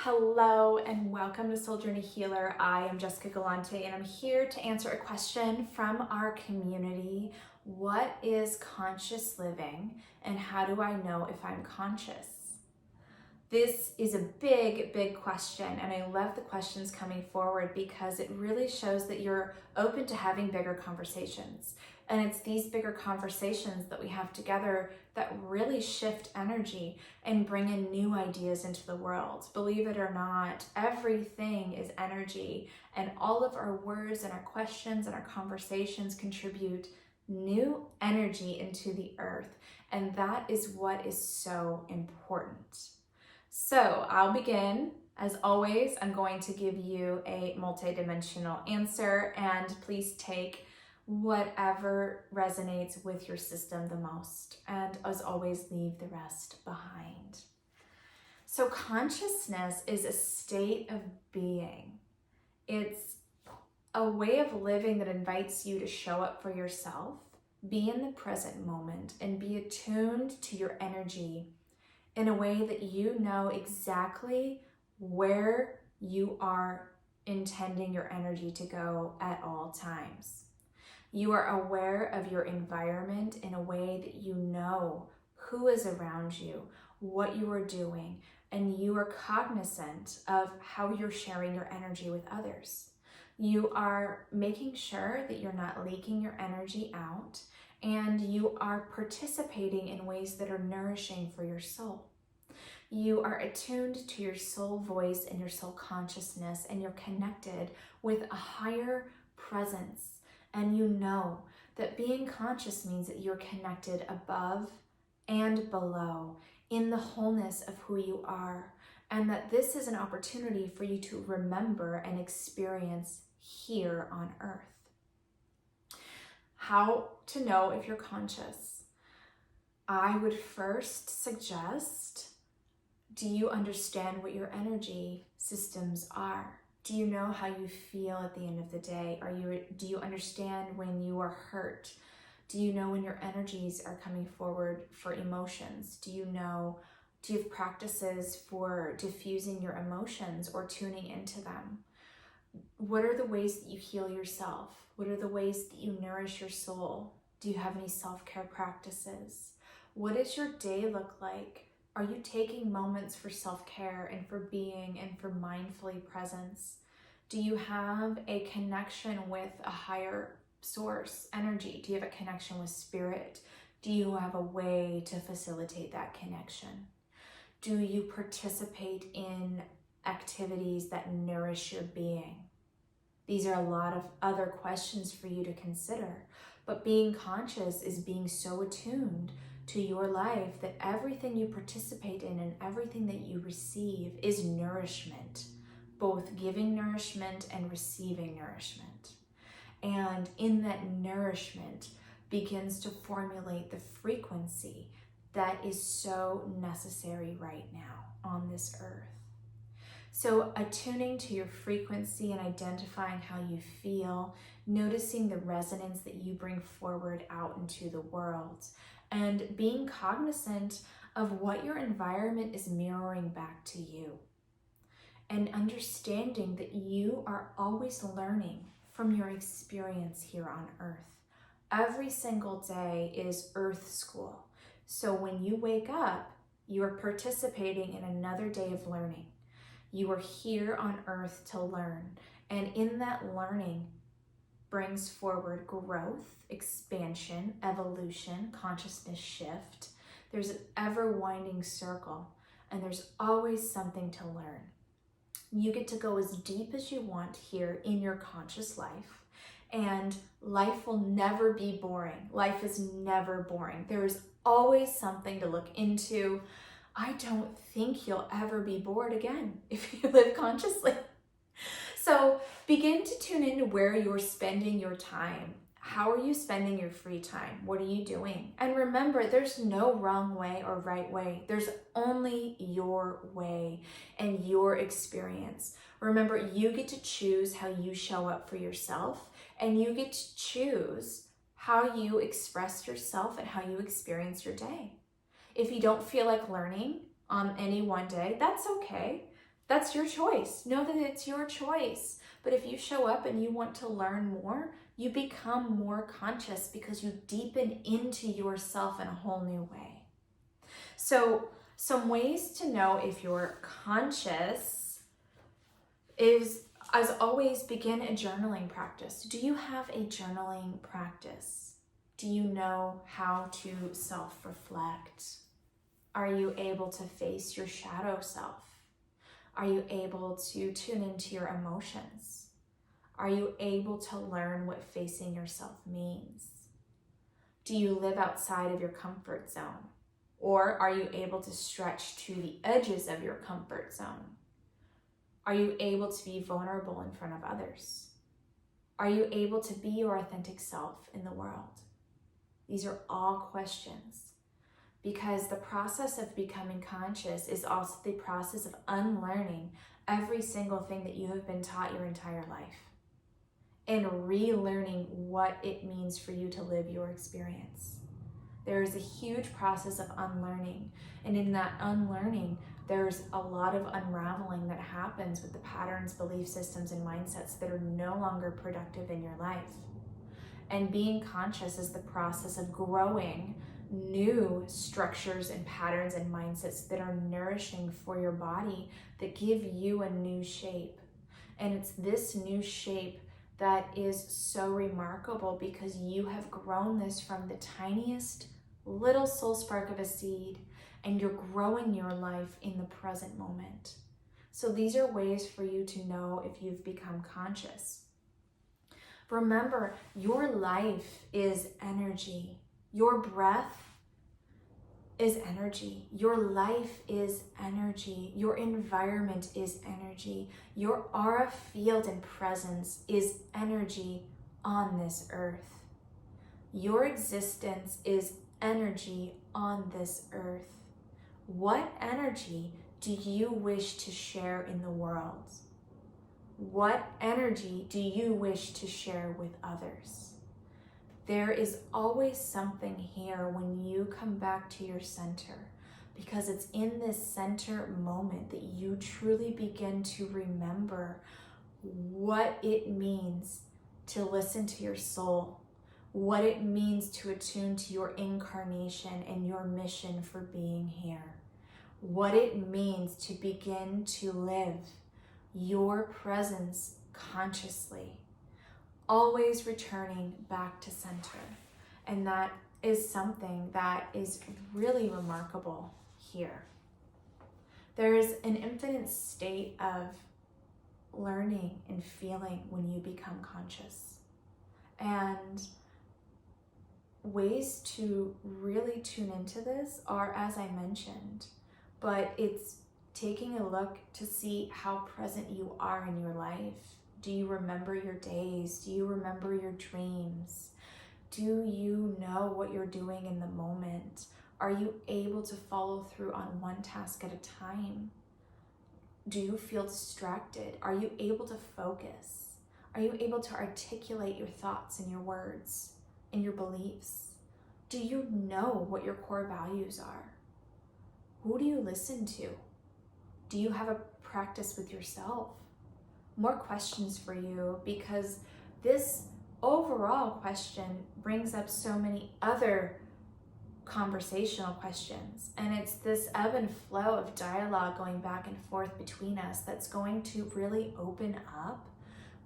Hello and welcome to Soul Journey Healer. I am Jessica Galante and I'm here to answer a question from our community. What is conscious living and how do I know if I'm conscious? This is a big question, and I love the questions coming forward because it really shows that you're open to having bigger conversations. And it's these bigger conversations that we have together that really shift energy and bring in new ideas into the world. Believe it or not, everything is energy, and all of our words and our questions and our conversations contribute new energy into the earth. And that is what is so important. So I'll begin. As always, I'm going to give you a multidimensional answer, and please take whatever resonates with your system the most. And as always, leave the rest behind. So consciousness is a state of being. It's a way of living that invites you to show up for yourself, be in the present moment, and be attuned to your energy in a way that you know exactly where you are intending your energy to go at all times. You are aware of your environment in a way that you know who is around you, what you are doing, and you are cognizant of how you're sharing your energy with others. You are making sure that you're not leaking your energy out, and you are participating in ways that are nourishing for your soul. You are attuned to your soul voice and your soul consciousness, and you're connected with a higher presence. And you know that being conscious means that you're connected above and below in the wholeness of who you are, and that this is an opportunity for you to remember and experience here on earth. How to know if you're conscious? I would first suggest, do you understand what your energy systems are? Do you know how you feel at the end of the day? Do you understand when you are hurt? Do you know when your energies are coming forward for emotions? Do you have practices for diffusing your emotions or tuning into them? What are the ways that you heal yourself? What are the ways that you nourish your soul? Do you have any self-care practices? What does your day look like? Are you taking moments for self-care and for being and for mindfully presence? Do you have a connection with a higher source energy? Do you have a connection with spirit? Do you have a way to facilitate that connection? Do you participate in activities that nourish your being? These are a lot of other questions for you to consider, but being conscious is being so attuned to your life that everything you participate in and everything that you receive is nourishment, both giving nourishment and receiving nourishment. And in that nourishment begins to formulate the frequency that is so necessary right now on this earth. So attuning to your frequency and identifying how you feel, noticing the resonance that you bring forward out into the world, and being cognizant of what your environment is mirroring back to you. And understanding that you are always learning from your experience here on earth. Every single day is earth school. So when you wake up, you are participating in another day of learning. You are here on earth to learn, and in that learning brings forward growth, expansion, evolution, consciousness shift. There's an ever-winding circle, and there's always something to learn. You get to go as deep as you want here in your conscious life, and life will never be boring. Life is never boring. There's always something to look into. I don't think you'll ever be bored again if you live consciously. So begin to tune into where you're spending your time. How are you spending your free time? What are you doing? And remember, there's no wrong way or right way. There's only your way and your experience. Remember, you get to choose how you show up for yourself, and you get to choose how you express yourself and how you experience your day. If you don't feel like learning on any one day, that's okay. That's your choice. Know that it's your choice. But if you show up and you want to learn more, you become more conscious because you deepen into yourself in a whole new way. So, some ways to know if you're conscious is, as always, begin a journaling practice. Do you have a journaling practice? Do you know how to self-reflect? Are you able to face your shadow self? Are you able to tune into your emotions? Are you able to learn what facing yourself means? Do you live outside of your comfort zone? Or are you able to stretch to the edges of your comfort zone? Are you able to be vulnerable in front of others? Are you able to be your authentic self in the world? These are all questions, because the process of becoming conscious is also the process of unlearning every single thing that you have been taught your entire life and relearning what it means for you to live your experience. There is a huge process of unlearning, and in that unlearning, there's a lot of unraveling that happens with the patterns, belief systems, and mindsets that are no longer productive in your life. And being conscious is the process of growing new structures and patterns and mindsets that are nourishing for your body, that give you a new shape. And it's this new shape that is so remarkable because you have grown this from the tiniest little soul spark of a seed, and you're growing your life in the present moment. So these are ways for you to know if you've become conscious. Remember, your life is energy. Your breath is energy. Your life is energy. Your environment is energy. Your aura field and presence is energy on this earth. Your existence is energy on this earth. What energy do you wish to share in the world? What energy do you wish to share with others? There is always something here when you come back to your center, because it's in this center moment that you truly begin to remember what it means to listen to your soul, what it means to attune to your incarnation and your mission for being here, what it means to begin to live your presence consciously, always returning back to center. And that is something that is really remarkable here. There is an infinite state of learning and feeling when you become conscious. And ways to really tune into this are, as I mentioned, but it's taking a look to see how present you are in your life. Do you remember your days? Do you remember your dreams? Do you know what you're doing in the moment? Are you able to follow through on one task at a time? Do you feel distracted? Are you able to focus? Are you able to articulate your thoughts and your words and your beliefs? Do you know what your core values are? Who do you listen to? Do you have a practice with yourself? More questions for you, because this overall question brings up so many other conversational questions, and it's this ebb and flow of dialogue going back and forth between us that's going to really open up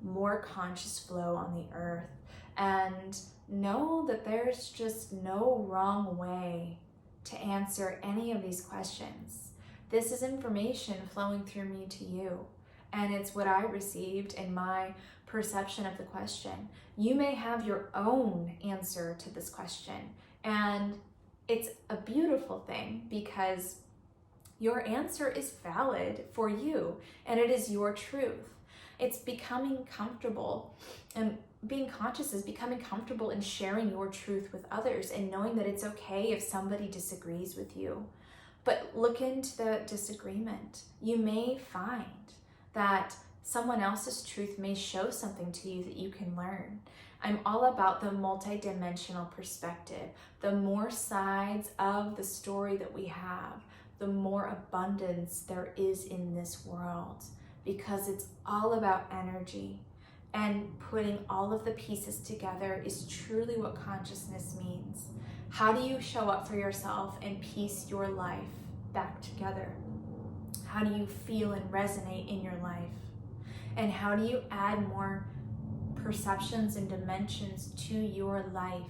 more conscious flow on the earth. And know that there's just no wrong way to answer any of these questions. This is information flowing through me to you, and it's what I received in my perception of the question. You may have your own answer to this question, and it's a beautiful thing because your answer is valid for you, and it is your truth. It's becoming comfortable, and being conscious is becoming comfortable in sharing your truth with others and knowing that it's okay if somebody disagrees with you. But look into the disagreement. You may find that someone else's truth may show something to you that you can learn. I'm all about the multidimensional perspective. The more sides of the story that we have, the more abundance there is in this world, because it's all about energy. And putting all of the pieces together is truly what consciousness means. How do you show up for yourself and piece your life back together? How do you feel and resonate in your life? And how do you add more perceptions and dimensions to your life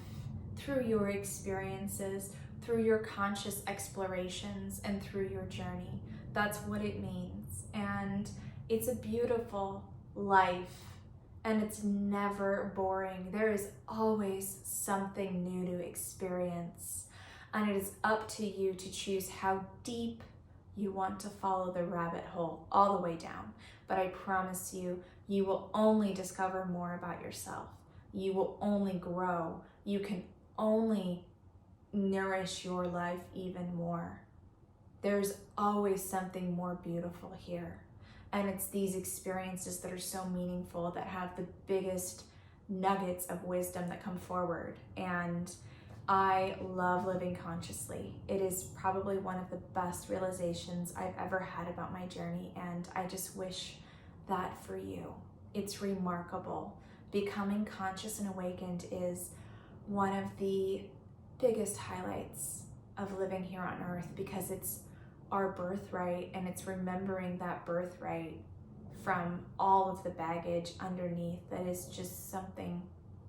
through your experiences, through your conscious explorations, and through your journey? That's what it means. And it's a beautiful life, and it's never boring. There is always something new to experience, and it is up to you to choose how deep you want to follow the rabbit hole all the way down. But I promise you, you will only discover more about yourself. You will only grow. You can only nourish your life even more. There's always something more beautiful here. And it's these experiences that are so meaningful, that have the biggest nuggets of wisdom that come forward. And I love living consciously. It is probably one of the best realizations I've ever had about my journey, and I just wish that for you. It's remarkable. Becoming conscious and awakened is one of the biggest highlights of living here on earth, because it's our birthright, and it's remembering that birthright from all of the baggage underneath that is just something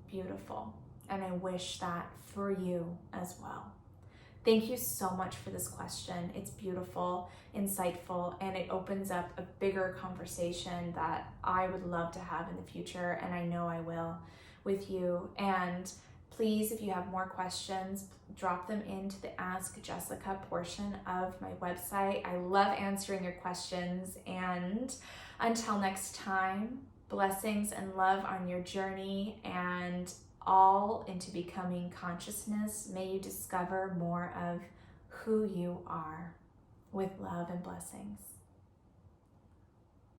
beautiful. And I wish that for you as well. Thank you so much for this question. It's beautiful, insightful, and it opens up a bigger conversation that I would love to have in the future, and I know I will, with you. And please, if you have more questions, drop them into the Ask Jessica portion of my website. I love answering your questions. And until next time, blessings and love on your journey, and all into becoming consciousness. May you discover more of who you are, with love and blessings.